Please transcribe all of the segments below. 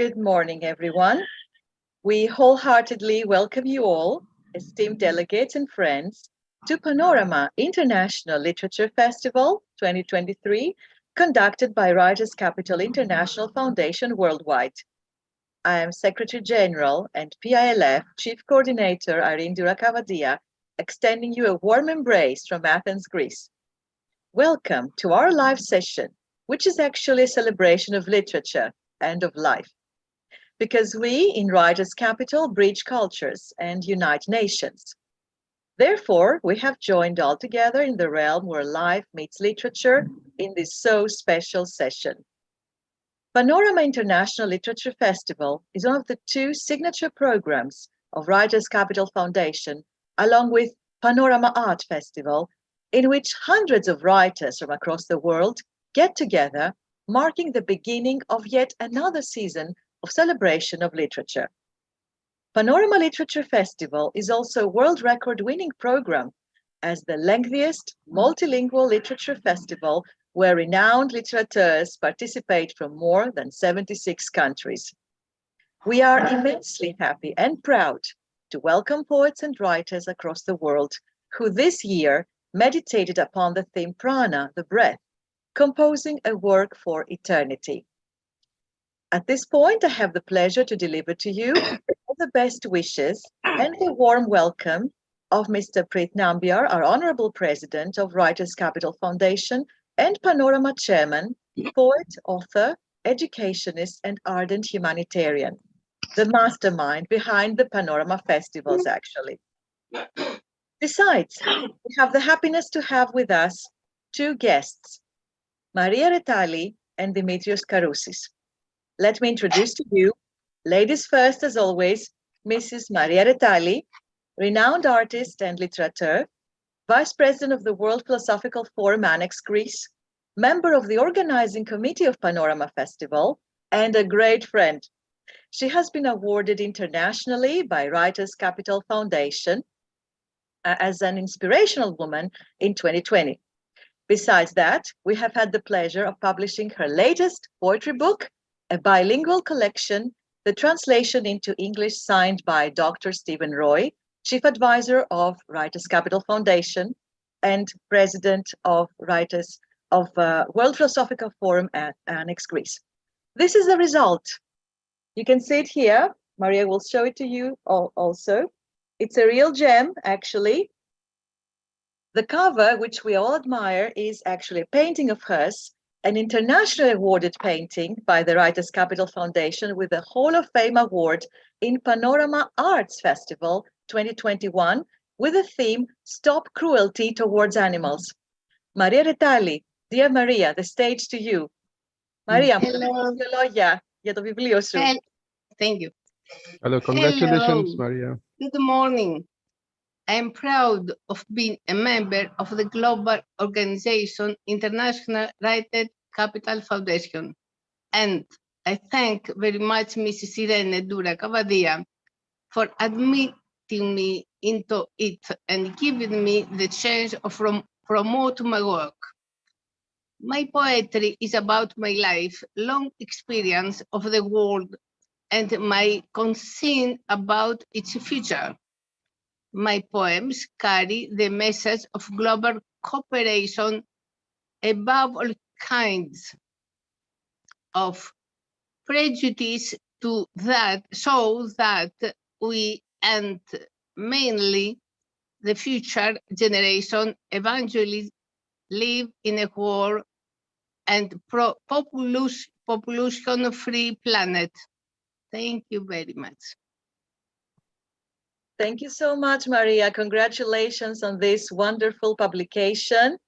Good morning, everyone. We wholeheartedly welcome you all, esteemed delegates and friends, to Panorama International Literature Festival 2023, conducted by Writers' Capital International Foundation worldwide. I am Secretary General and PILF Chief Coordinator Irene Durakavadia, extending you a warm embrace from Athens, Greece. Welcome to our live session, which is actually a celebration of literature and of life. Because we in Writers' Capital bridge cultures and unite nations. Therefore, we have joined all together in the realm where life meets literature in this so special session. Panorama International Literature Festival is one of the two signature programs of Writers' Capital Foundation, along with Panorama Art Festival, in which hundreds of writers from across the world get together, marking the beginning of yet another season of celebration of literature. Panorama Literature Festival is also a world record-winning program as the lengthiest multilingual literature festival where renowned literateurs participate from more than 76 countries. We are immensely happy and proud to welcome poets and writers across the world who this year meditated upon the theme Prana, the breath, composing a work for eternity. At this point, I have the pleasure to deliver to you all the best wishes and the warm welcome of Mr. Preet Nambiar, our Honorable President of Writers' Capital Foundation and Panorama Chairman, poet, author, educationist, and ardent humanitarian, the mastermind behind the Panorama Festivals, actually. Besides, we have the happiness to have with us two guests, Maria Retali and Dimitrios Karousis. Let me introduce to you, ladies first as always, Mrs. Maria Retali, renowned artist and literateur, Vice President of the World Philosophical Forum Annex Greece, member of the organizing committee of Panorama Festival, and a great friend. She has been awarded internationally by Writers' Capital Foundation as an inspirational woman in 2020. Besides that, we have had the pleasure of publishing her latest poetry book, a bilingual collection, the translation into English signed by Dr. Stephen Roy, Chief Advisor of Writers' Capital Foundation and President of Writers of World Philosophical Forum at Annex Greece. This is the result. You can see it here. Maria will show it to you also. It's a real gem, actually. The cover, which we all admire, is actually a painting of hers, an internationally awarded painting by the Writers' Capital Foundation with the Hall of Fame Award in Panorama Arts Festival 2021 with the theme Stop Cruelty Towards Animals. Maria Retali, dear Maria, the stage to you. Maria, Hello. για το βιβλίο σου. Thank you. Hello, congratulations, Hello. Maria. Good morning. I am proud of being a member of the global organization International Writers' Capital Foundation. And I thank very much Mrs. Irene Durakavadia for admitting me into it and giving me the chance of promote my work. My poetry is about my life, long experience of the world, and my concern about its future. My poems carry the message of global cooperation above all kinds of prejudice so that we and mainly the future generation eventually live in a world and population-free planet. Thank you very much. Thank you so much, Maria. Congratulations on this wonderful publication.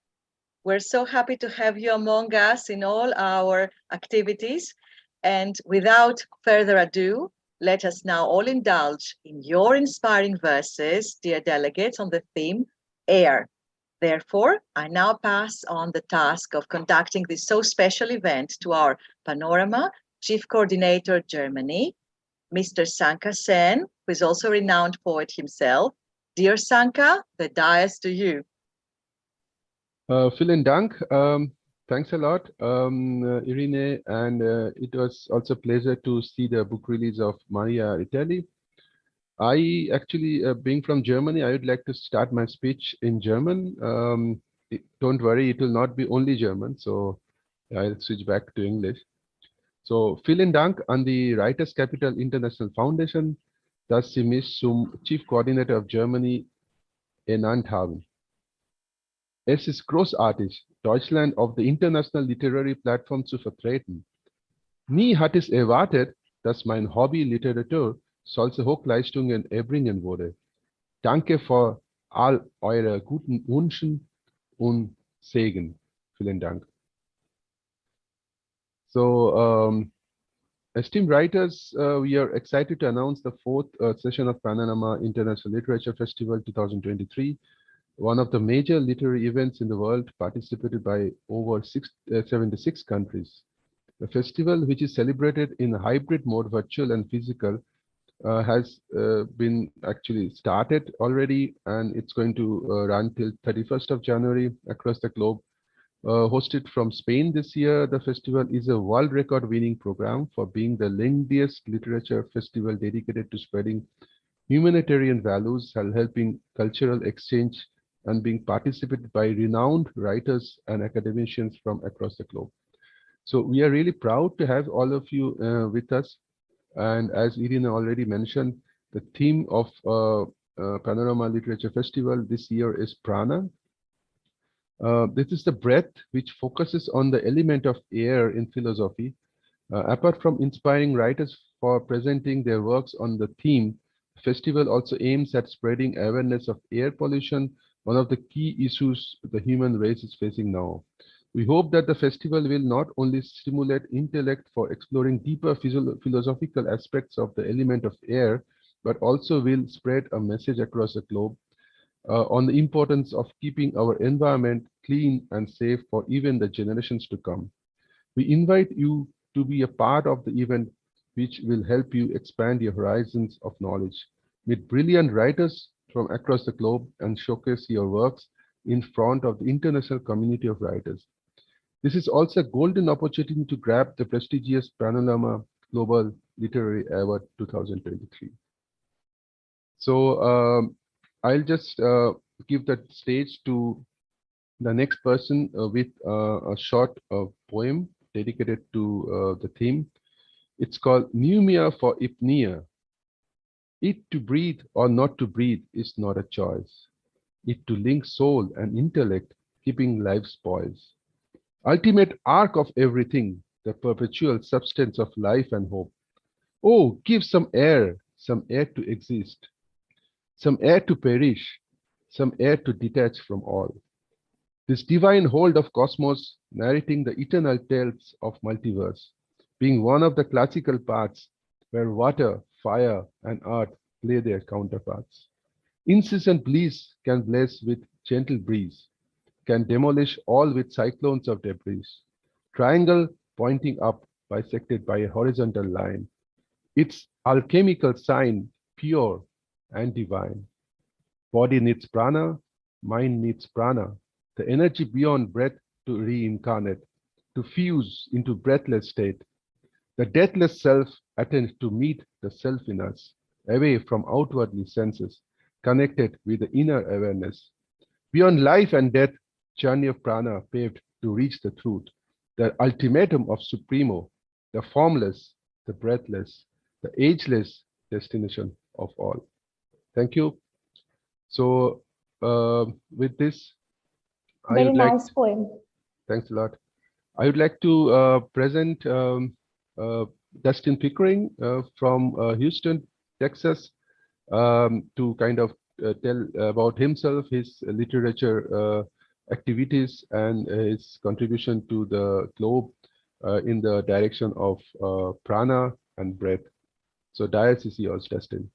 We're so happy to have you among us in all our activities. And without further ado, let us now all indulge in your inspiring verses, dear delegates, on the theme air. Therefore, I now pass on the task of conducting this so special event to our Panorama Chief Coordinator Germany, Mr. Sanka Sen, who is also a renowned poet himself. Dear Sanka, the dais to you. Vielen Dank. Thanks a lot, Irene, and it was also a pleasure to see the book release of Maria Italy. I actually, being from Germany, I would like to start my speech in German. Don't worry, it will not be only German, so I'll switch back to English. So, vielen Dank an die Writers Capital International Foundation, dass Sie mich zum Chief Coordinator of Germany ernannt haben. Es ist großartig, Deutschland auf der internationalen Literary Plattform zu vertreten. Nie hatte ich erwartet, dass mein Hobby Literatur solche Hochleistungen erbringen würde. Danke für all eure guten Wünschen und Segen. Vielen Dank. So, esteemed writers, we are excited to announce the fourth session of Panorama International Literature Festival 2023, one of the major literary events in the world participated by over 76 countries. The festival, which is celebrated in a hybrid mode, virtual and physical, has been actually started already, and it's going to run till 31st of January across the globe. Hosted from Spain this year, the festival is a world record winning program for being the lengthiest literature festival dedicated to spreading humanitarian values while helping cultural exchange and being participated by renowned writers and academicians from across the globe. So we are really proud to have all of you with us. And as Irina already mentioned, the theme of Panorama Literature Festival this year is Prana. This is the breath which focuses on the element of air in philosophy. Apart from inspiring writers for presenting their works on the theme, the festival also aims at spreading awareness of air pollution, one of the key issues the human race is facing now. We hope that the festival will not only stimulate intellect for exploring deeper philosophical aspects of the element of air, but also will spread a message across the globe on the importance of keeping our environment clean and safe for even the generations to come. We invite you to be a part of the event, which will help you expand your horizons of knowledge. Meet brilliant writers from across the globe and showcase your works in front of the international community of writers. This is also a golden opportunity to grab the prestigious Panorama Global Literary Award 2023. So I'll just give that stage to the next person with a short poem dedicated to the theme. It's called Pneumia for Apnea. It to breathe or not to breathe is not a choice. It to link soul and intellect, keeping life spoils. Ultimate arc of everything, the perpetual substance of life and hope. Oh, give some air to exist, some air to perish, some air to detach from all. This divine hold of cosmos, narrating the eternal tales of multiverse, being one of the classical parts where water, fire, and earth play their counterparts. Incessant bliss can bless with gentle breeze, can demolish all with cyclones of debris. Triangle pointing up, bisected by a horizontal line. Its alchemical sign, pure and divine. Body needs prana, mind needs prana, the energy beyond breath to reincarnate, to fuse into breathless state. The deathless self attends to meet the self in us, away from outwardly senses, connected with the inner awareness. Beyond life and death, journey of prana paved to reach the truth, the ultimatum of Supremo, the formless, the breathless, the ageless destination of all. Thank you. So with this, I would like. Very nice poem. Thanks a lot. I would like to present Dustin Pickering from Houston, Texas, to kind of tell about himself, his literature activities, and his contribution to the globe in the direction of prana and breath. So, dais is yours, Dustin.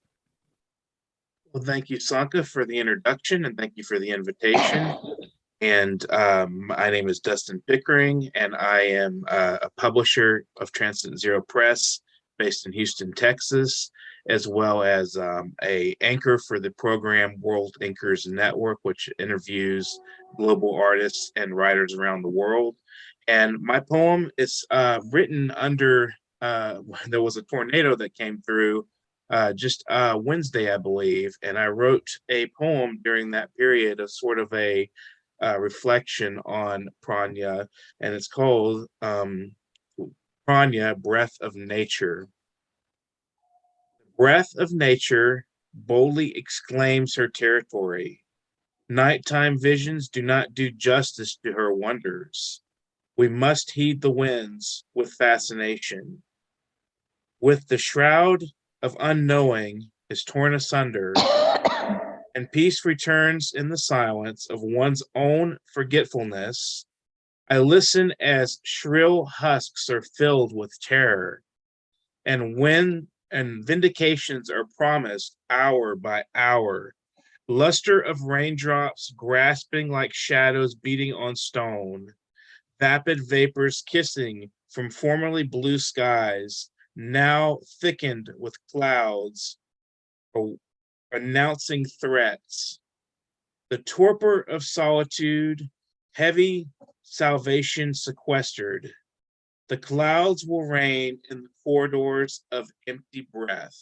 Well, thank you, Sanka, for the introduction, and thank you for the invitation. And my name is Dustin Pickering, and I am a publisher of Transcendent Zero Press based in Houston, Texas, as well as a anchor for the program World Anchors Network, which interviews global artists and writers around the world. And my poem is written under, there was a tornado that came through just Wednesday, I believe. And I wrote a poem during that period of sort of a reflection on prana. And it's called Prana, Breath of Nature. Breath of nature boldly exclaims her territory. Nighttime visions do not do justice to her wonders. We must heed the winds with fascination. With the shroud of unknowing is torn asunder, and peace returns in the silence of one's own forgetfulness. I listen as shrill husks are filled with terror, and vindications are promised hour by hour. Luster of raindrops grasping like shadows beating on stone. Vapid vapors kissing from formerly blue skies, now thickened with clouds, announcing threats. The torpor of solitude, heavy salvation sequestered. The clouds will reign in the corridors of empty breath.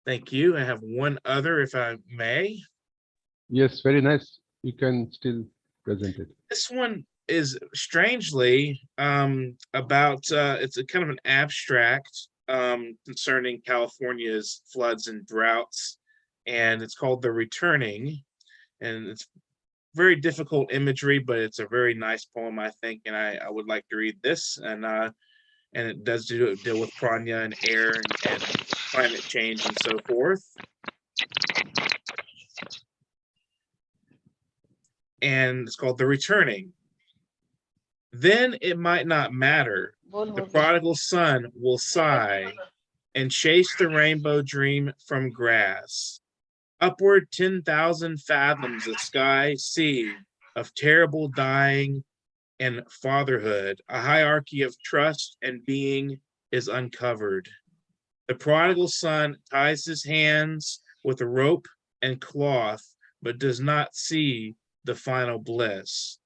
Thank you. I have one other, if I may. Yes, very nice. You can still present it. This one is strangely about, it's a kind of an abstract concerning California's floods and droughts, and it's called The Returning, and it's very difficult imagery, but it's a very nice poem, I think, and I would like to read this, and it does deal with prana and air and climate change and so forth. And it's called The Returning. Then it might not matter. The prodigal son will sigh and chase the rainbow dream from grass. Upward 10,000 fathoms of sky, sea, of terrible dying and fatherhood, a hierarchy of trust and being is uncovered. The prodigal son ties his hands with a rope and cloth, but does not see the final bliss.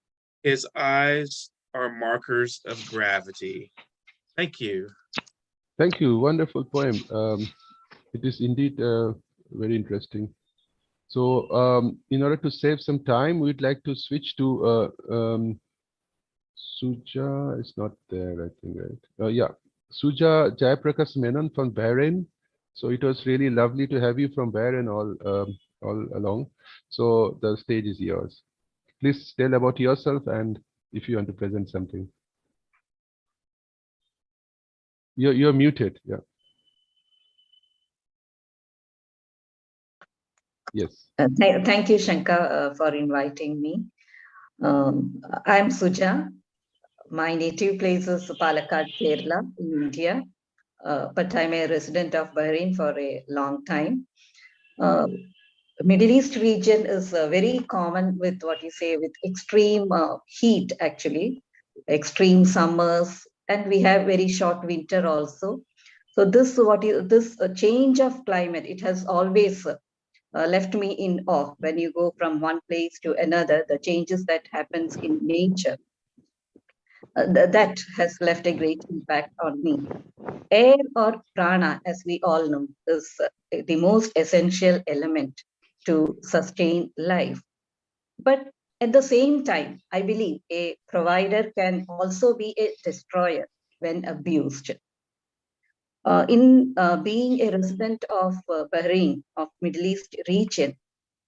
His eyes are markers of gravity. Thank you. Thank you. Wonderful poem. It is indeed very interesting. So in order to save some time, we'd like to switch to Suja. It's not there, I think, right? Yeah, Suja Jayaprakash Menon from Bahrain. So it was really lovely to have you from Bahrain all along. So the stage is yours. Please tell about yourself and if you want to present something. You're muted. Yeah. Yes. Thank you, Shankar, for inviting me. I'm Suja. My native place is Palakkad, Kerala, in India, but I'm a resident of Bahrain for a long time. Middle East region is very common with what you say, with extreme heat, actually, extreme summers, and we have very short winter also. So this change of climate, it has always left me in awe. When you go from one place to another, the changes that happens in nature, that has left a great impact on me. Air, or prana, as we all know, is the most essential element to sustain life. But at the same time, I believe a provider can also be a destroyer when abused. In being a resident of Bahrain, of Middle East region,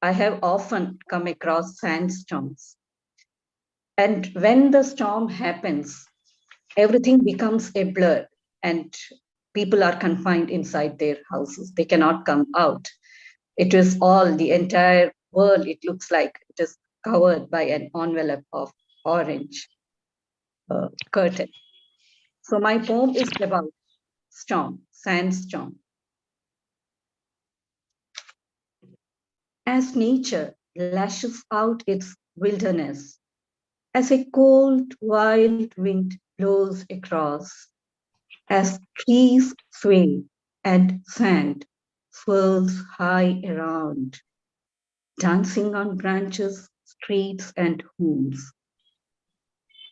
I have often come across sandstorms. And when the storm happens, everything becomes a blur and people are confined inside their houses. They cannot come out. It is all, the entire world, it looks like it is covered by an envelope of orange curtain. So my poem is about storm, sandstorm. As nature lashes out its wilderness, as a cold, wild wind blows across, as trees sway and sand swirls high around, dancing on branches, streets, and homes.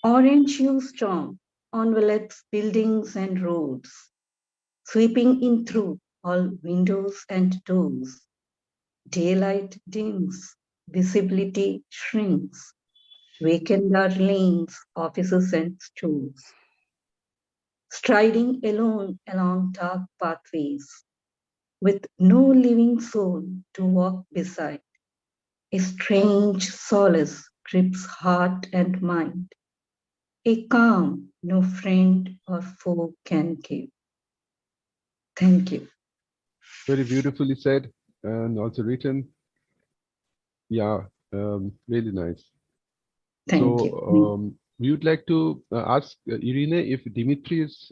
Orange hue storm envelops buildings and roads, sweeping in through all windows and doors. Daylight dims, visibility shrinks, vacant are lanes, offices and stores. Striding alone along dark pathways, with no living soul to walk beside, a strange solace grips heart and mind, a calm no friend or foe can give. Thank you. Very beautifully said and also written. Yeah, really nice. Thank you. We would like to ask Irene if Dimitris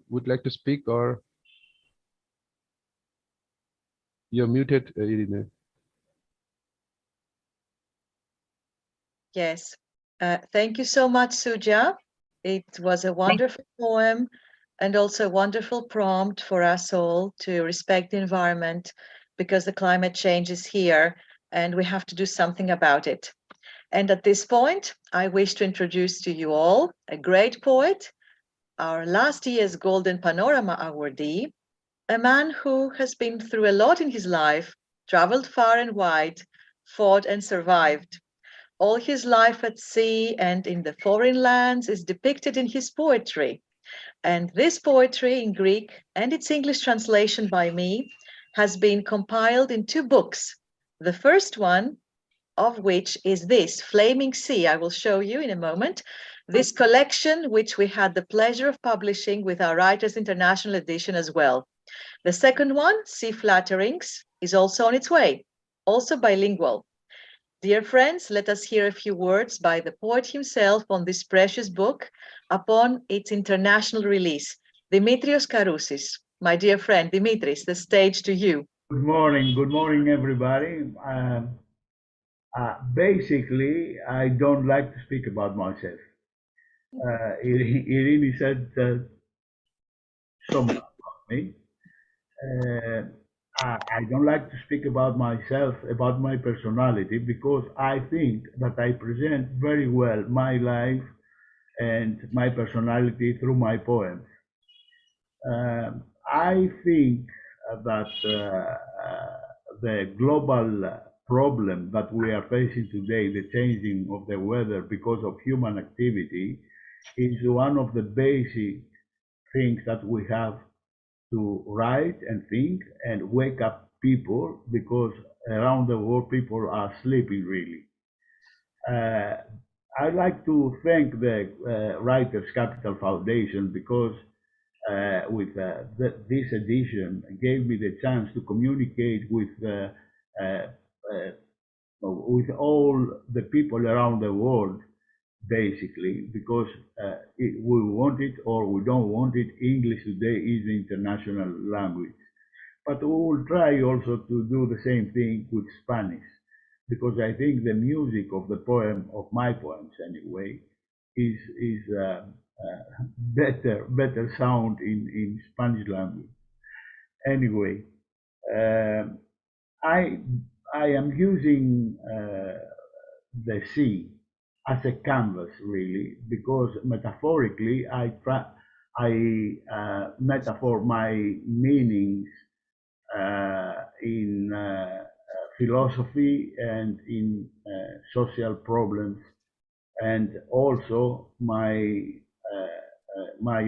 would like to speak, or you're muted, Irene. Yes. Thank you so much, Suja. It was a wonderful poem and also a wonderful prompt for us all to respect the environment, because the climate change is here and we have to do something about it. And at this point, I wish to introduce to you all a great poet, our last year's Golden Panorama awardee, a man who has been through a lot in his life, traveled far and wide, fought and survived. All his life at sea and in the foreign lands is depicted in his poetry. And this poetry in Greek and its English translation by me has been compiled in 2 books. The first one of which is this, Flaming Sea. I will show you in a moment. This collection, which we had the pleasure of publishing with our Writers International edition as well. The second one, Sea Flatterings, is also on its way, also bilingual. Dear friends, let us hear a few words by the poet himself on this precious book upon its international release. Dimitrios Karousis. My dear friend, Dimitris, the stage to you. Good morning, everybody. Basically, I don't like to speak about myself. Irene said so much about me. I don't like to speak about myself, about my personality, because I think that I present very well my life and my personality through my poems. I think that the global problem that we are facing today, the changing of the weather because of human activity, is one of the basic things that we have to write and think and wake up people, because around the world people are sleeping really. I'd like to thank the Writers Capital Foundation, because this edition gave me the chance to communicate with all the people around the world, basically, because we want it or we don't want it, English today is the international language. But we will try also to do the same thing with Spanish, because I think the music of the poem, of my poems anyway, is better sound in Spanish language. Anyway, I am using the sea as a canvas, really, because metaphorically I metaphor my meanings in philosophy and in social problems, and also my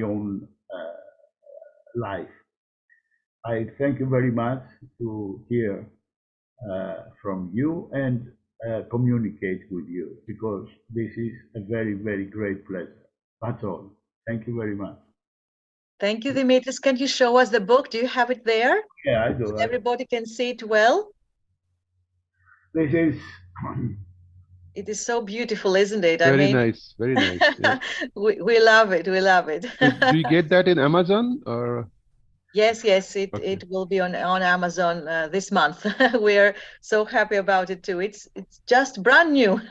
own life. I thank you very much to hear from you and communicate with you, because this is a very, very great pleasure. That's all. Thank you very much. Thank you, Dimitris. Can you show us the book? Do you have it there? Yeah, I do. So everybody can see it well. This is. It is so beautiful, isn't it? Very nice, very nice. Yeah. we love it. We love it. So do you get that in Amazon or? Yes, it will be on Amazon this month. We're so happy about it too. It's just brand new,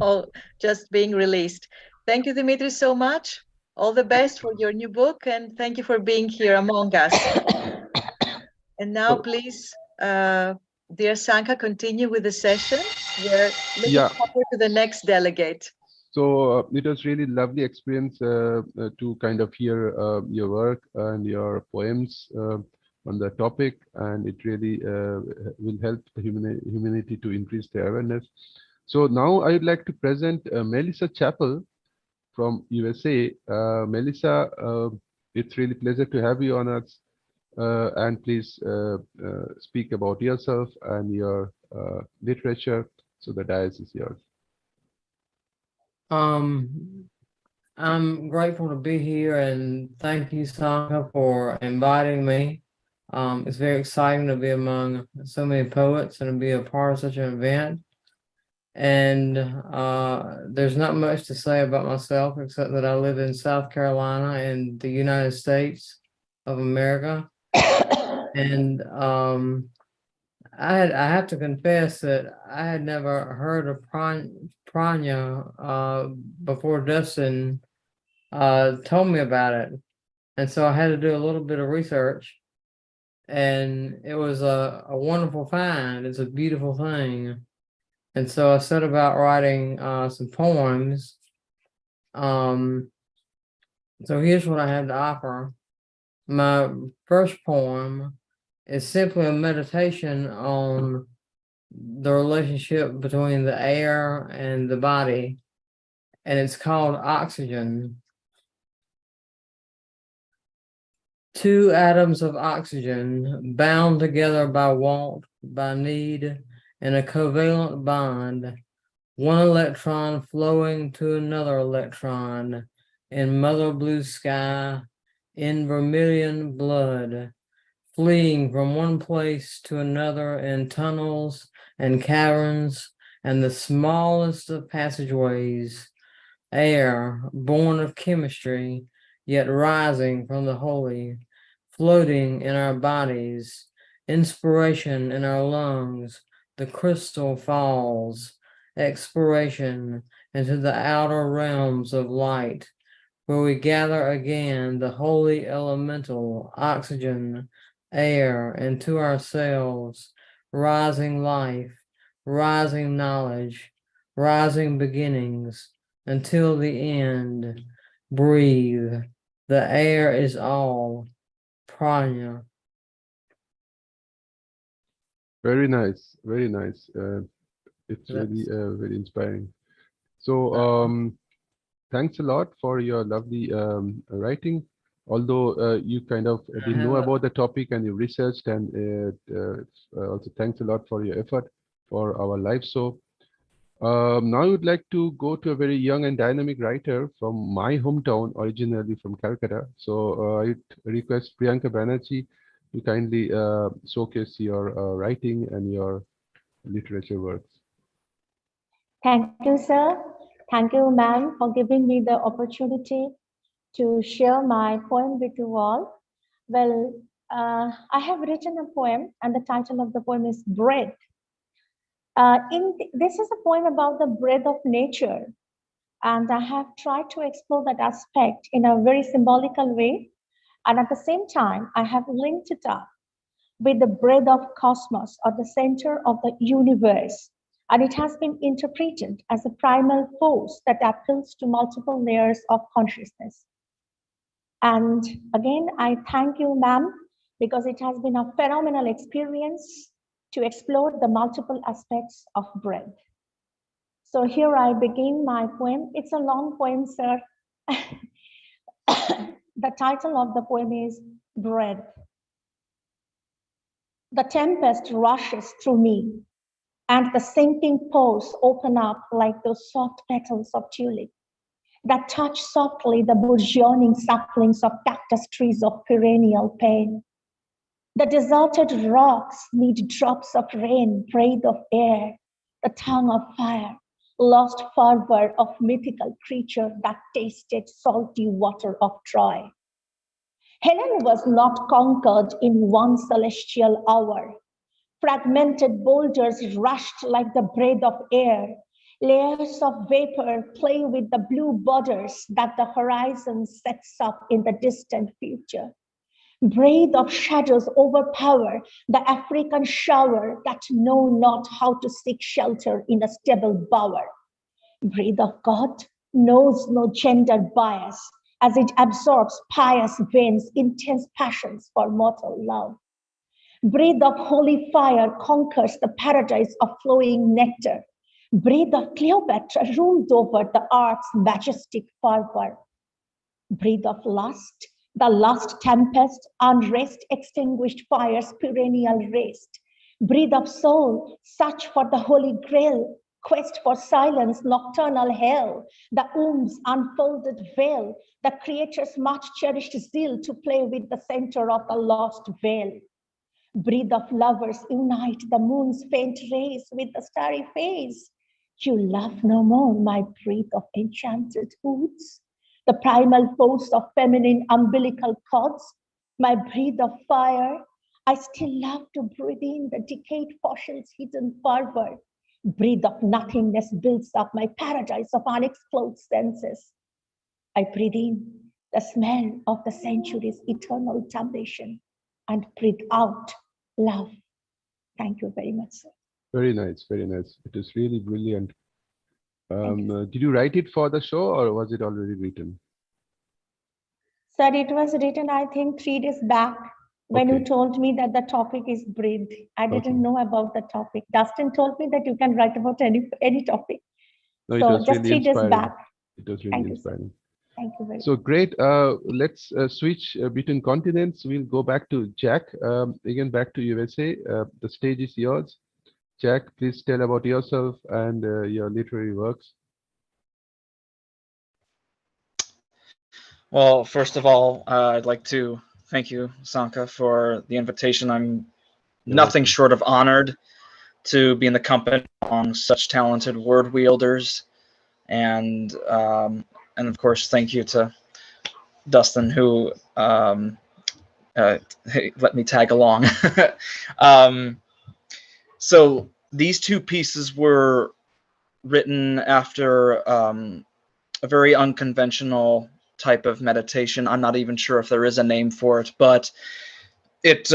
all just being released. Thank you, Dimitri, so much. All the best for your new book, and thank you for being here among us. And now, please, dear Sanka, continue with the session. We're looking forward to the next delegate. So it was really lovely experience to kind of hear your work and your poems on the topic, and it really will help the humanity to increase their awareness. So now I would like to present Melissa Chappell from USA. Melissa, it's really pleasure to have you on us, and please speak about yourself and your literature. So the dais is yours. I'm grateful to be here, and thank you, Sangha, for inviting me. It's very exciting to be among so many poets and to be a part of such an event. And there's not much to say about myself except that I live in South Carolina in the United States of America. And I have to confess that I had never heard of prana before Dustin told me about it. And so I had to do a little bit of research, and it was a wonderful find. It's a beautiful thing. And so I set about writing some poems. So here's what I have to offer. My first poem is simply a meditation on the relationship between the air and the body, and it's called Oxygen. 2 atoms of oxygen bound together by want, by need, in a covalent bond, one electron flowing to another electron in mother blue sky, in vermilion blood, fleeing from one place to another in tunnels and caverns and the smallest of passageways, air born of chemistry, yet rising from the holy, floating in our bodies, inspiration in our lungs, the crystal falls, exploration into the outer realms of light, where we gather again the holy elemental, oxygen, air, into ourselves, rising life, rising knowledge, rising beginnings, until the end. Breathe. The air is all. Prana. Very nice, very nice. It's really very inspiring. So thanks a lot for your lovely writing. Although you kind of didn't know about the topic and you researched, and also thanks a lot for your effort for our live show. Now I would like to go to a very young and dynamic writer from my hometown, originally from Calcutta. So I request Priyanka Banerjee to kindly showcase your writing and your literature works. Thank you, sir. Thank you, ma'am, for giving me the opportunity to share my poem with you all. Well, I have written a poem, and the title of the poem is Breath. This is a poem about the breath of nature, and I have tried to explore that aspect in a very symbolical way. And at the same time, I have linked it up with the breath of cosmos, or the center of the universe. And it has been interpreted as a primal force that appeals to multiple layers of consciousness. And again, I thank you, ma'am, because it has been a phenomenal experience to explore the multiple aspects of breath. So here I begin my poem. It's a long poem, sir. The title of the poem is Breath. The tempest rushes through me, and the sinking pores open up like those soft petals of tulip that touch softly the bourgeoning saplings of cactus trees of perennial pain. The deserted rocks need drops of rain, breath of air, the tongue of fire, lost fervor of mythical creature that tasted salty water of Troy. Helen was not conquered in one celestial hour. Fragmented boulders rushed like the breath of air. Layers of vapor play with the blue borders that the horizon sets up in the distant future. Breath of shadows overpower the African shower that know not how to seek shelter in a stable bower. Breath of God, knows no gender bias as it absorbs pious veins, intense passions for mortal love. Breath of holy fire conquers the paradise of flowing nectar. Breath of Cleopatra ruled over the art's majestic fervor. Breath of lust, the lust tempest, unrest, extinguished fire's perennial rest. Breath of soul, search for the holy grail, quest for silence, nocturnal hell, the womb's unfolded veil, the creator's much cherished zeal to play with the center of the lost veil. Breath of lovers, unite the moon's faint rays with the starry face. You love no more, my breath of enchanted woods, the primal force of feminine umbilical cords, my breath of fire. I still love to breathe in the decayed fossil's hidden fervor. Breath of nothingness builds up my paradise of unexplored senses. I breathe in the smell of the century's eternal damnation and breathe out love. Thank you very much, sir. Very nice, very nice. It is really brilliant. you. Did you write it for the show or was it already written? Sir, it was written, I think, 3 days back when you Okay. told me that the topic is breathe. I didn't Okay. know about the topic. Dustin told me that you can write about any topic. No, it So was just really 3 days inspiring. back. It was really Thank you, sir. inspiring. Thank you very much. So great. Let's switch between continents. We'll go back to Jack. Again, back to USA. The stage is yours. Jack, please tell about yourself and your literary works. Well, first of all, I'd like to thank you, Sanka, for the invitation. I'm You're nothing welcome. short of honored to be in the company among such talented word wielders, and of course, thank you to Dustin, who let me tag along. So these two pieces were written after a very unconventional type of meditation. I'm not even sure if there is a name for it, but it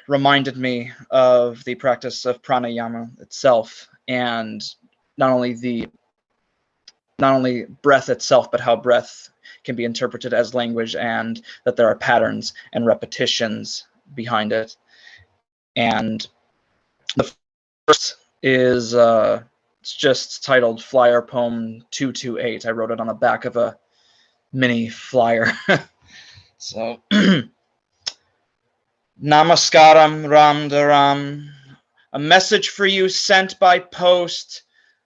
reminded me of the practice of pranayama itself, and not only breath itself, but how breath can be interpreted as language, and that there are patterns and repetitions behind it. And the first is it's just titled Flyer Poem 228. I wrote it on the back of a mini flyer. So, Namaskaram Ram Dharam. A message for you sent by post.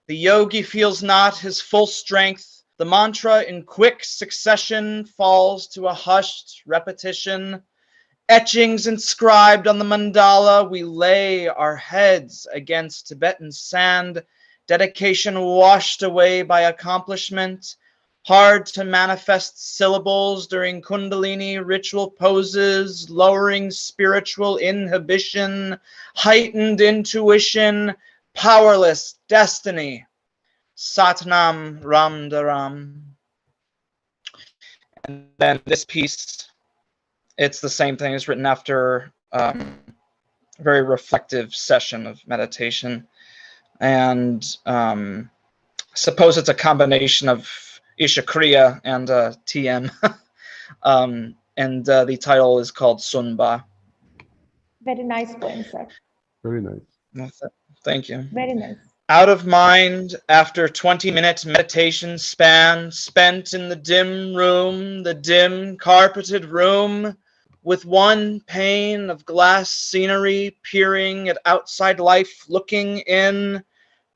The yogi feels not his full strength. The mantra in quick succession falls to a hushed repetition. Etchings inscribed on the mandala, we lay our heads against Tibetan sand. Dedication washed away by accomplishment. Hard to manifest syllables during Kundalini ritual poses, lowering spiritual inhibition, heightened intuition, powerless destiny. Satnam Ram Dharam. And then this piece, it's the same thing. It's written after a very reflective session of meditation. And suppose it's a combination of Ishakriya and TM. And the title is called Sunba. Very nice poem, sir. Very nice. Well, thank you. Very nice. Out of mind after 20-minute meditation span spent in the dim room, the dim carpeted room, with one pane of glass scenery peering at outside life, looking in,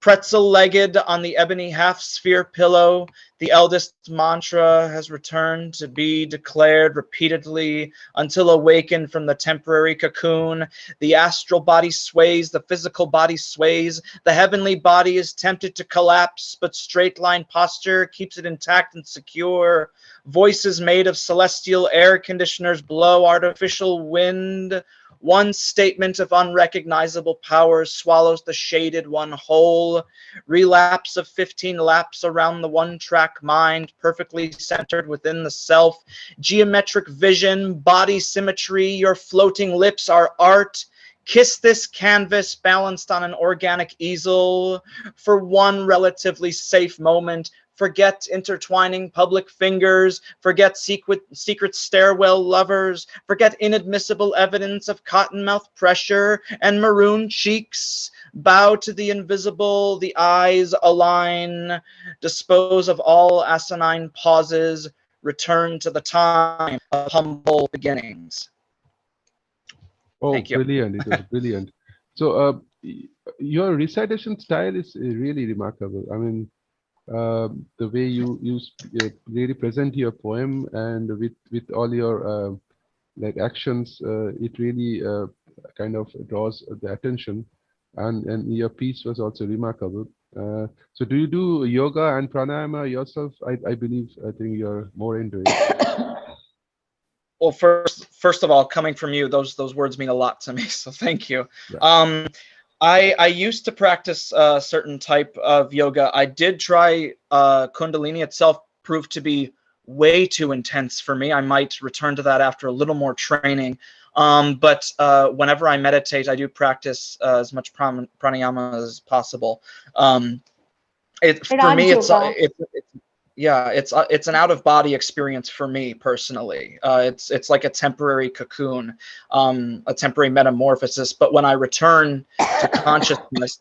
pretzel-legged on the ebony half-sphere pillow, the eldest mantra has returned to be declared repeatedly until awakened from the temporary cocoon. The astral body sways, the physical body sways, the heavenly body is tempted to collapse, but straight-line posture keeps it intact and secure. Voices made of celestial air conditioners blow artificial wind. One statement of unrecognizable power swallows the shaded one whole. Relapse of 15 laps around the one-track mind, perfectly centered within the self. Geometric vision, body symmetry, your floating lips are art. Kiss this canvas balanced on an organic easel for one relatively safe moment. Forget intertwining public fingers, forget secret stairwell lovers, forget inadmissible evidence of cottonmouth pressure and maroon cheeks. Bow to the invisible, the eyes align, dispose of all asinine pauses, return to the time of humble beginnings. Oh, Thank you. brilliant. It was brilliant. So your recitation style is really remarkable. I mean, the way you really present your poem and with all your like actions, it really kind of draws the attention, and your piece was also remarkable. So do you do yoga and pranayama yourself? I believe, I think you're more into it. Well, first of all, coming from you, those words mean a lot to me. So thank you. Yeah. I used to practice a certain type of yoga. I did try Kundalini. Itself proved to be way too intense for me. I might return to that after a little more training. But whenever I meditate, I do practice as much pranayama as possible. For me, it's an out of body experience for me personally. It's like a temporary cocoon, a temporary metamorphosis. But when I return to consciousness,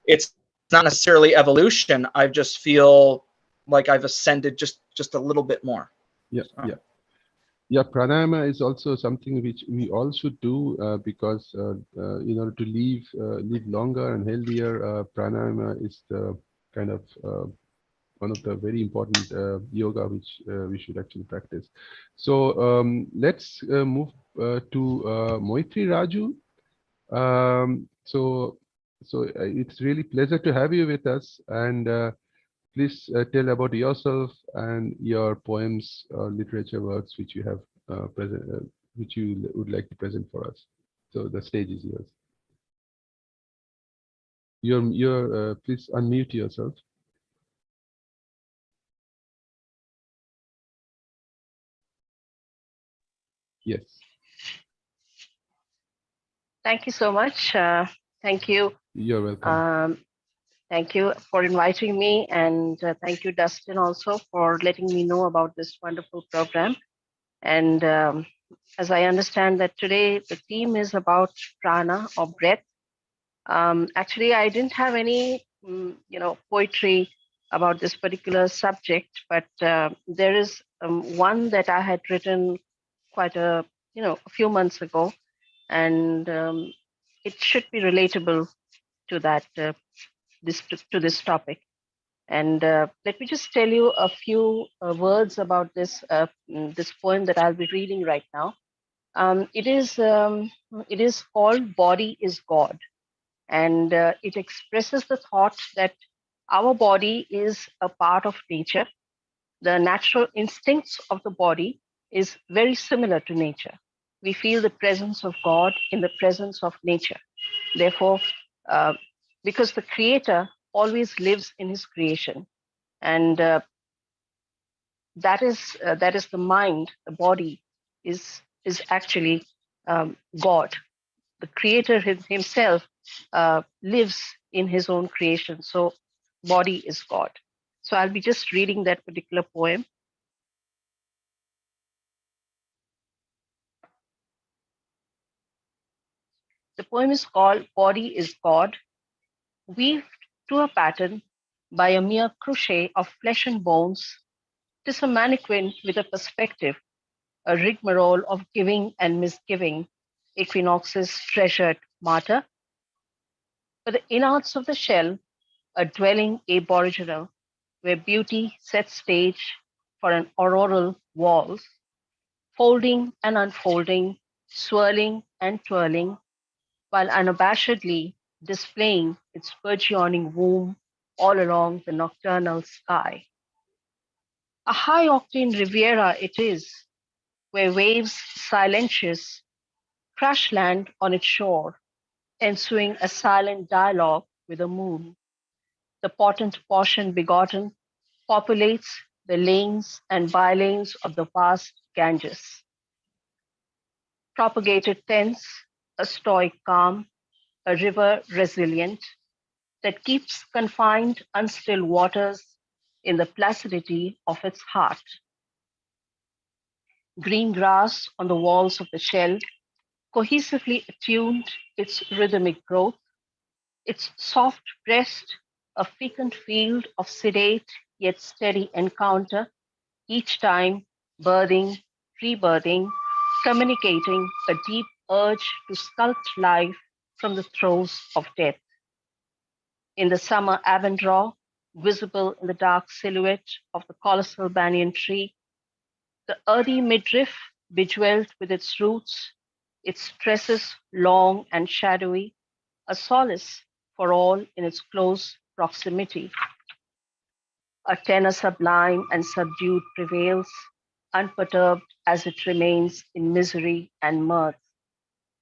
it's not necessarily evolution. I just feel like I've ascended just a little bit more. Yeah, yeah. Yeah, pranayama is also something which we all should do because in order to live longer and healthier, pranayama is the kind of one of the very important yoga which we should actually practice. So let's move to Moitri Raju. So it's really pleasure to have you with us, and please tell about yourself and your poems or literature works which you have which you would like to present for us. So the stage is yours. Please unmute yourself. Yes. Thank you so much. Thank you. You're welcome. Thank you for inviting me, and thank you, Dustin, also for letting me know about this wonderful program. And as I understand that today the theme is about prana or breath. Actually, I didn't have any, poetry about this particular subject, but there is one that I had written quite a few months ago, and it should be relatable to that this topic. And let me just tell you a few words about this poem that I'll be reading right now. It is called "Body is God," and it expresses the thought that our body is a part of nature. The natural instincts of the body is very similar to nature. We feel the presence of God in the presence of nature. Therefore, uh, because the creator always lives in his creation, and that is the mind, the body is actually God. The creator himself lives in his own creation. So body is God. So I'll be just reading that particular poem. The poem is called Body is God, weaved to a pattern by a mere crochet of flesh and bones. 'Tis a mannequin with a perspective, a rigmarole of giving and misgiving, equinox's treasured martyr. For the innards of the shell, a dwelling aboriginal, where beauty sets stage for an auroral waltz, folding and unfolding, swirling and twirling, while unabashedly displaying its burgeoning womb all along the nocturnal sky. A high octane Riviera it is, where waves silentious crash land on its shore, ensuing a silent dialogue with the moon. The potent portion begotten populates the lanes and bylanes of the vast Ganges. Propagated thence, a stoic calm, a river resilient that keeps confined unstill waters in the placidity of its heart. Green grass on the walls of the shell, cohesively attuned its rhythmic growth, its soft breast, a fecund field of sedate yet steady encounter, each time birthing, rebirthing, communicating a deep urge to sculpt life from the throes of death. In the summer Avondra, visible in the dark silhouette of the colossal banyan tree, the earthy midriff bejeweled with its roots, its tresses long and shadowy, a solace for all in its close proximity. A tenor sublime and subdued prevails, unperturbed as it remains in misery and mirth.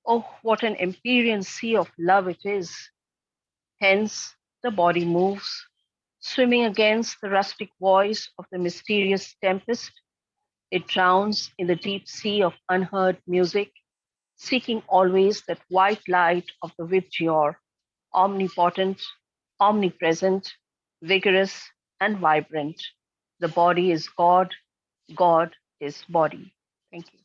Oh, what an empyrean sea of love it is! Hence, the body moves, swimming against the rustic voice of the mysterious tempest. It drowns in the deep sea of unheard music, seeking always that white light of the Vibgyor, omnipotent, omnipresent, vigorous, and vibrant. The body is God, God is body. Thank you.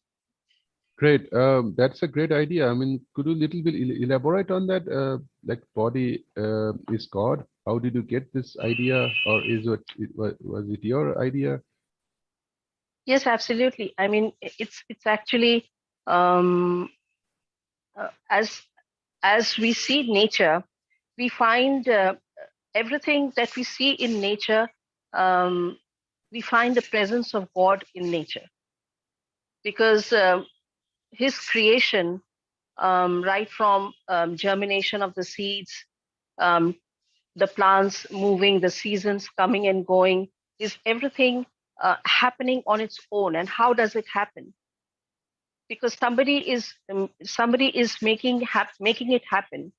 Great. That's a great idea. I mean, could you little bit elaborate on that? Like body is God. How did you get this idea, or was it your idea? Yes, absolutely. I mean, it's actually um, as we see nature, we find everything that we see in nature. We find the presence of God in nature because His creation, right from germination of the seeds, um, the plants moving, the seasons coming and going, is everything happening on its own. And how does it happen? Because somebody is making it happen,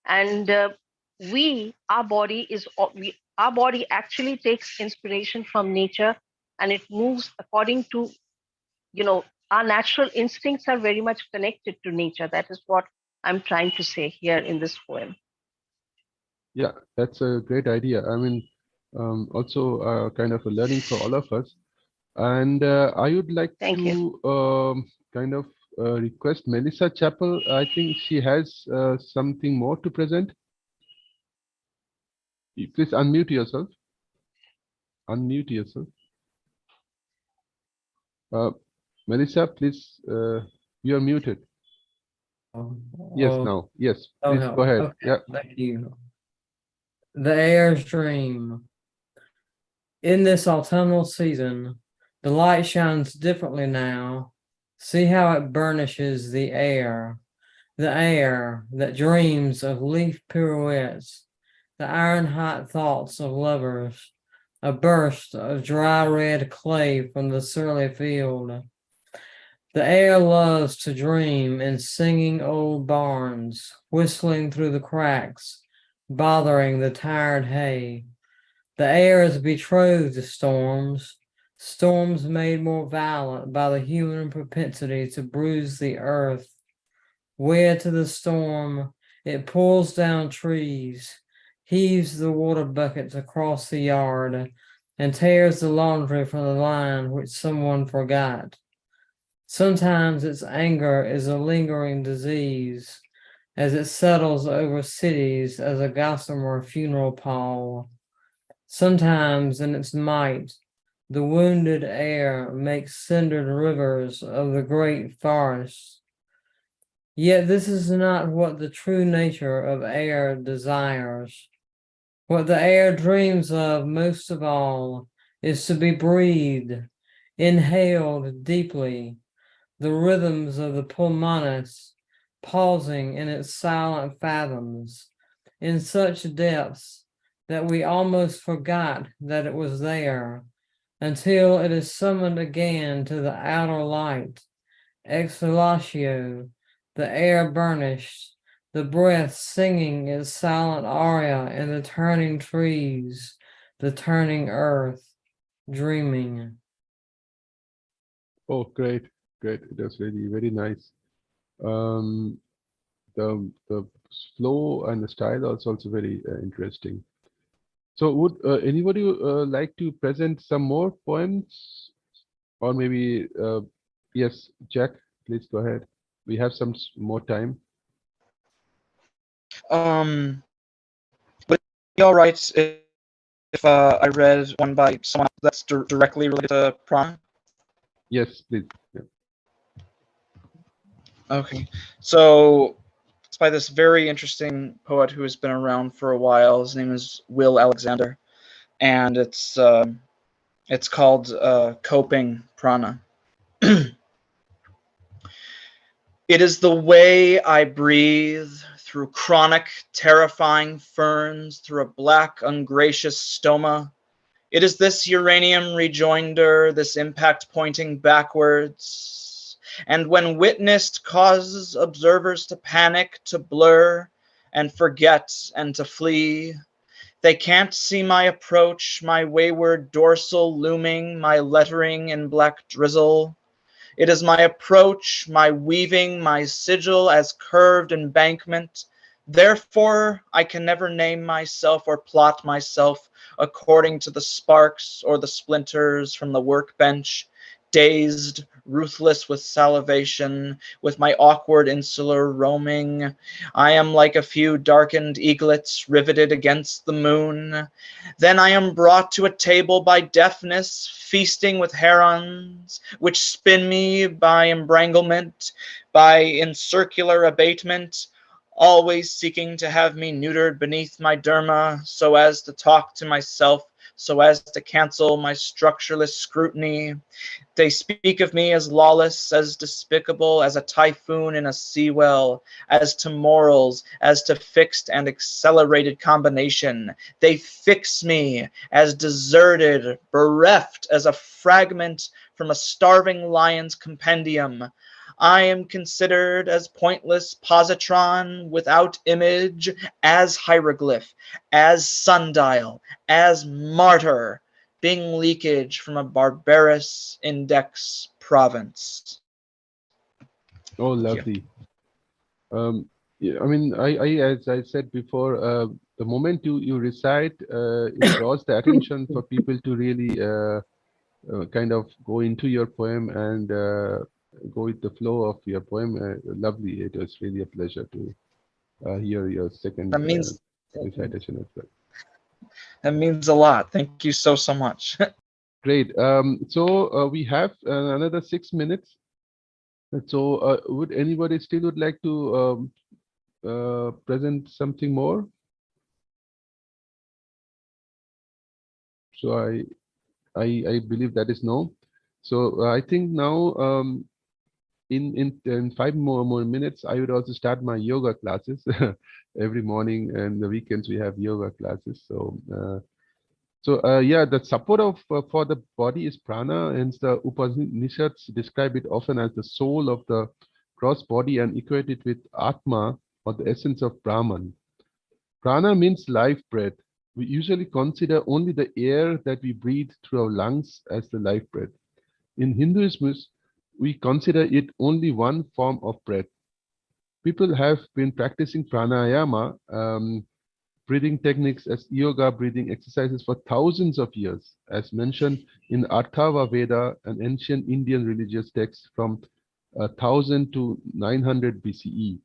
and our body our body actually takes inspiration from nature, and it moves according to, you know, our natural instincts are very much connected to nature. That is what I'm trying to say here in this poem. Yeah, that's a great idea. I mean, also kind of a learning for all of us. And I would like Thank you. to kind of request Melissa Chappell. I think she has something more to present. Please unmute yourself. Unmute yourself. Melissa, please, you're muted. Yes, now. Yes, please go ahead. Okay, Yeah. thank you. The Air's Dream. In this autumnal season, the light shines differently now. See how it burnishes the air that dreams of leaf pirouettes, the iron-hot thoughts of lovers, a burst of dry red clay from the surly field. The air loves to dream in singing old barns, whistling through the cracks, bothering the tired hay. The air is betrothed to storms, storms made more violent by the human propensity to bruise the earth. Wed to the storm, it pulls down trees, heaves the water buckets across the yard, and tears the laundry from the line which someone forgot. Sometimes its anger is a lingering disease, as it settles over cities as a gossamer funeral pall. Sometimes in its might, the wounded air makes cindered rivers of the great forests. Yet this is not what the true nature of air desires. What the air dreams of most of all is to be breathed, inhaled deeply, the rhythms of the pulmonis pausing in its silent fathoms, in such depths that we almost forgot that it was there, until it is summoned again to the outer light, exhalatio, the air burnished, the breath singing its silent aria in the turning trees, the turning earth, dreaming. Oh, great, great. It was really very nice. the flow and the style also very interesting. So would anybody like to present some more poems, or maybe yes, Jack, please go ahead. We have some more time. Would it be all right if I read one by someone that's directly related to prana? Yes, please. Yeah. Okay, so it's by this very interesting poet who has been around for a while. His name is Will Alexander, and it's called Coping Prana. It is the way I breathe through chronic, terrifying ferns, through a black, ungracious stoma. It is this uranium rejoinder, this impact pointing backwards. And when witnessed, causes observers to panic, to blur, and forget, and to flee. They can't see my approach, my wayward dorsal looming, my lettering in black drizzle. It is my approach, my weaving, my sigil as curved embankment. Therefore, I can never name myself or plot myself according to the sparks or the splinters from the workbench, dazed, ruthless with salivation, with my awkward insular roaming. I am like a few darkened eaglets riveted against the moon. Then I am brought to a table by deafness, feasting with herons, which spin me by embranglement, by incircular abatement, always seeking to have me neutered beneath my derma, so as to talk to myself, so as to cancel my structureless scrutiny. They speak of me as lawless, as despicable, as a typhoon in a sea well, as to morals, as to fixed and accelerated combination. They fix me as deserted, bereft, as a fragment from a starving lion's compendium. I am considered as pointless positron without image, as hieroglyph, as sundial, as martyr, being leakage from a barbarous index province. Oh, lovely. Yeah, I mean, as I said before, the moment you recite, it draws the attention for people to really kind of go into your poem and go with the flow of your poem. Lovely. It was really a pleasure to hear your second recitation as well. That means a lot. Thank you so much. Great. So we have another 6 minutes. So would anybody still would like to present something more? So I believe that is no. So I think now in 5 more minutes I would also start my yoga classes. Every morning and the weekends we have yoga classes. So yeah, the support of for the body is prana, and the Upanishads describe it often as the soul of the gross body and equate it with Atma, or the essence of Brahman. Prana means life breath. We usually consider only the air that we breathe through our lungs as the life breath. In Hinduism, we consider it only one form of breath. People have been practicing pranayama, breathing techniques as yoga breathing exercises for thousands of years, as mentioned in Atharva Veda, an ancient Indian religious text from 1000 to 900 BCE.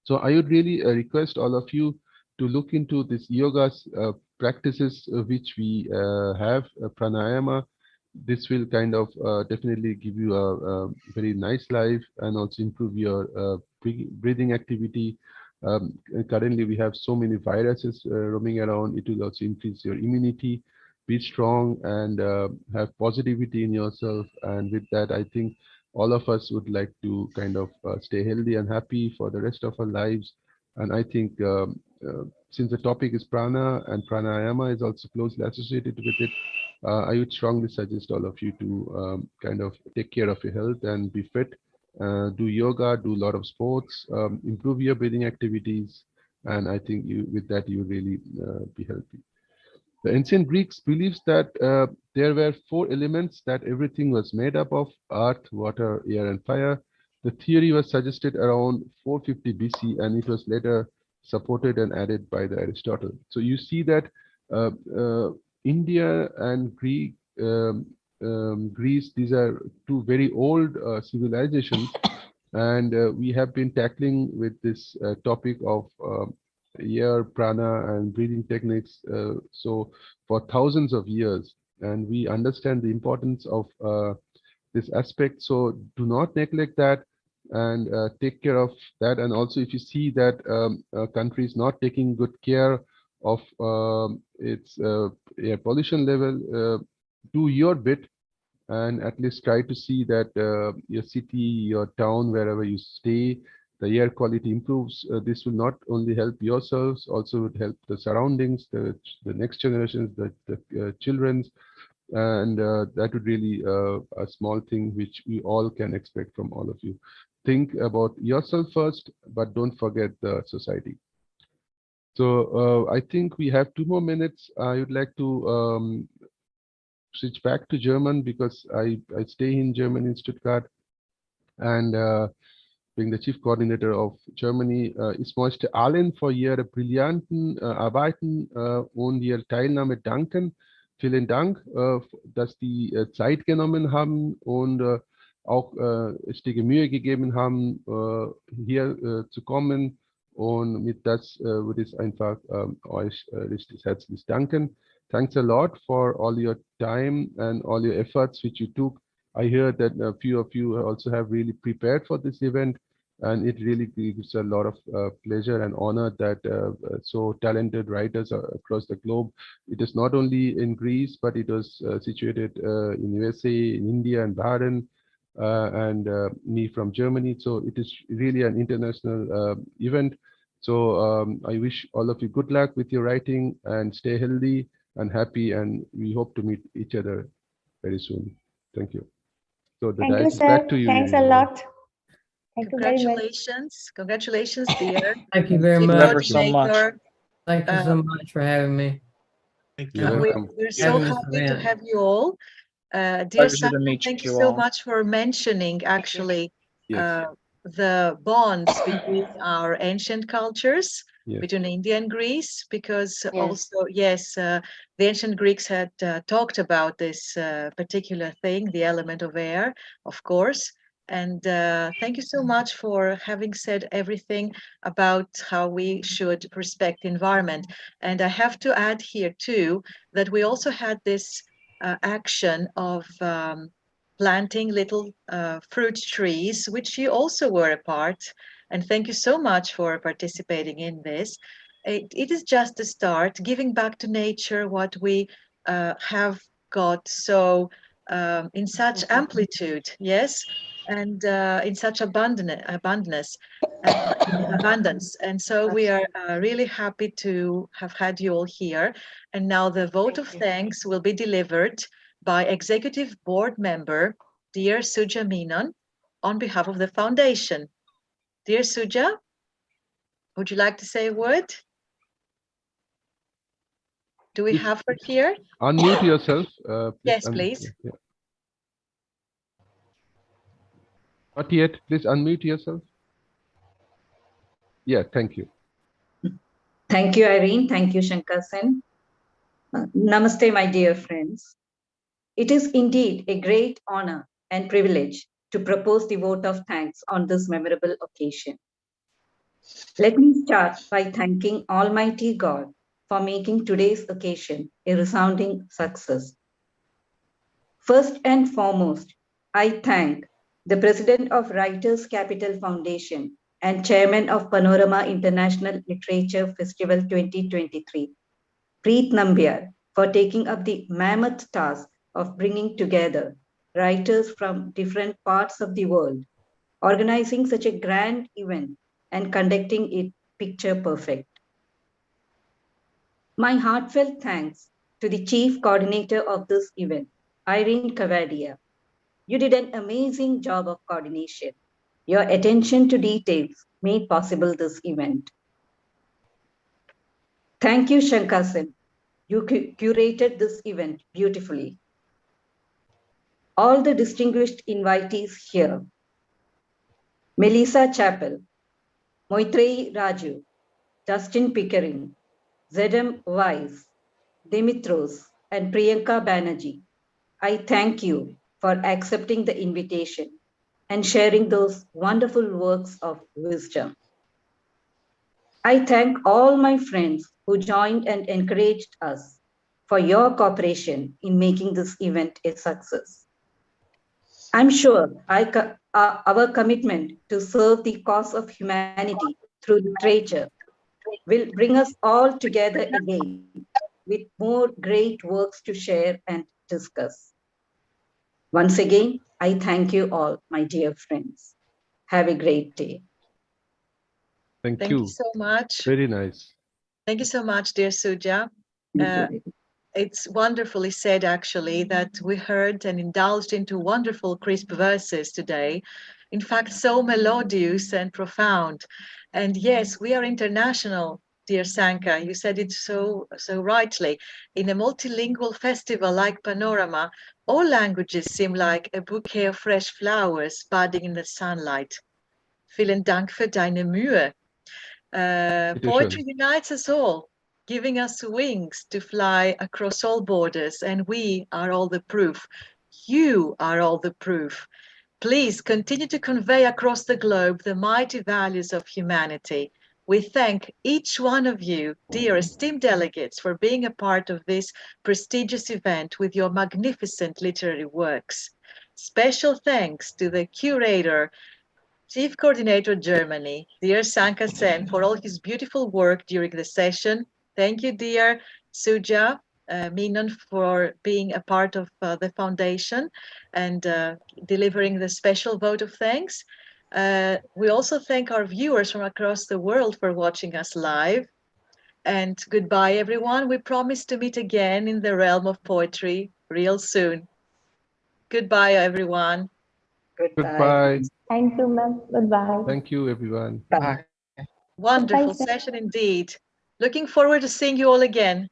So I would really request all of you to look into this yoga practices which we have, pranayama. This will kind of definitely give you a very nice life and also improve your breathing activity. Currently, we have so many viruses roaming around. It will also increase your immunity. Be strong and have positivity in yourself. And with that, I think all of us would like to kind of stay healthy and happy for the rest of our lives. And I think since the topic is prana and pranayama is also closely associated with it, I would strongly suggest all of you to kind of take care of your health and be fit. Do yoga, do a lot of sports, improve your breathing activities, and I think with that you really be healthy. The ancient Greeks believes that there were 4 elements that everything was made up of: earth, water, air, and fire. The theory was suggested around 450 BC, and it was later supported and added by the Aristotle. So you see that uh, uh, India and Greece, these are two very old civilizations, and we have been tackling with this topic of air, prana, and breathing techniques so for thousands of years, and we understand the importance of this aspect. So do not neglect that, and take care of that. And also, if you see that a country is not taking good care of its air pollution level, do your bit and at least try to see that your city, your town, wherever you stay, the air quality improves. This will not only help yourselves, also would help the surroundings, the next generations, the children's, and that would really a small thing which we all can expect from all of you. Think about yourself first, but don't forget the society. So I think we have 2 more minutes. I would like to switch back to German because I stay in Germany in Stuttgart, and being the Chief Coordinator of Germany. Ich möchte allen für ihre brillanten Arbeiten und ihre Teilnahme danken. Vielen Dank, dass die Zeit genommen haben und auch die Mühe gegeben haben, hier zu kommen. Und mit das würde ich einfach euch richtig herzlich danken. Thanks a lot for all your time and all your efforts which you took. I hear that a few of you also have really prepared for this event, and it really gives a lot of pleasure and honor that so talented writers across the globe. It is not only in Greece, but it was situated in USA, in India, and Bahrain, and me from Germany. So it is really an international event. So I wish all of you good luck with your writing, and stay healthy and happy, and we hope to meet each other very soon. Thank you. So the Thank you, dice is sir. back to you. Thanks a Irina. lot. Thank you very much. Congratulations. Congratulations, dear. Thank you very Chief much. ever so much. Coordinator. Thank you so much for having me. Thank You're Yeah. welcome. We're so Having this happy to event. have you all. Dear Pleasure to Saka, meet thank you you so all. much for mentioning actually Yes. the bonds between our ancient cultures, Yes. between India and Greece, because Yes. also, yes, the ancient Greeks had talked about this particular thing, the element of air, of course. And thank you so much for having said everything about how we should respect the environment. And I have to add here too that we also had this action of planting little fruit trees, which you also were a part. And thank you so much for participating in this. It is just a start, giving back to nature what we have got so in such amplitude, yes, and in such abundance. And so we are really happy to have had you all here. And now the vote of thanks will be delivered by Executive Board Member, dear Suja Menon, on behalf of the Foundation. Dear Suja, would you like to say a word? Do we have her here? Unmute yourself. Yes, please. Yeah. Not yet. Please unmute yourself. Yeah, thank you. Thank you, Irene. Thank you, Shankar Sen. Namaste, my dear friends. It is indeed a great honor and privilege to propose the vote of thanks on this memorable occasion. Let me start by thanking Almighty God for making today's occasion a resounding success. First and foremost, I thank the President of Writers Capital Foundation and Chairman of Panorama International Literature Festival 2023, Preet Nambiar, for taking up the mammoth task of bringing together writers from different parts of the world, organizing such a grand event and conducting it picture perfect. My heartfelt thanks to the Chief Coordinator of this event, Irene Cavadia. You did an amazing job of coordination. Your attention to details made possible this event. Thank you, Shankar Sen. You curated this event beautifully. All the distinguished invitees here, Melissa Chappell, Moitrey Raju, Justin Pickering, Zedem Wise, Dimitros, and Priyanka Banerjee. I thank you for accepting the invitation and sharing those wonderful works of wisdom. I thank all my friends who joined and encouraged us for your cooperation in making this event a success. I'm sure our commitment to serve the cause of humanity through literature will bring us all together again with more great works to share and discuss. Once again, I thank you all, my dear friends. Have a great day. Thank Thank you you. so much. Very nice. Thank you so much, dear Suja. Thank you. It's wonderfully said, actually, that we heard and indulged into wonderful, crisp verses today. In fact, so melodious and profound. And yes, we are international, dear Sanka. You said it so rightly. In a multilingual festival like Panorama, all languages seem like a bouquet of fresh flowers budding in the sunlight. Vielen Dank für deine Mühe. Poetry unites us all, giving us wings to fly across all borders, and we are all the proof. You are all the proof. Please continue to convey across the globe the mighty values of humanity. We thank each one of you, dear esteemed delegates, for being a part of this prestigious event with your magnificent literary works. Special thanks to the curator, Chief Coordinator Germany, dear Sanka Sen, for all his beautiful work during the session. Thank you, dear Suja Menon, for being a part of the foundation and delivering the special vote of thanks. We also thank our viewers from across the world for watching us live. And goodbye, everyone. We promise to meet again in the realm of poetry real soon. Goodbye, everyone. Goodbye. Thank you, ma'am. Goodbye. Thank you, everyone. Bye. Wonderful Goodbye, sir. session indeed. Looking forward to seeing you all again.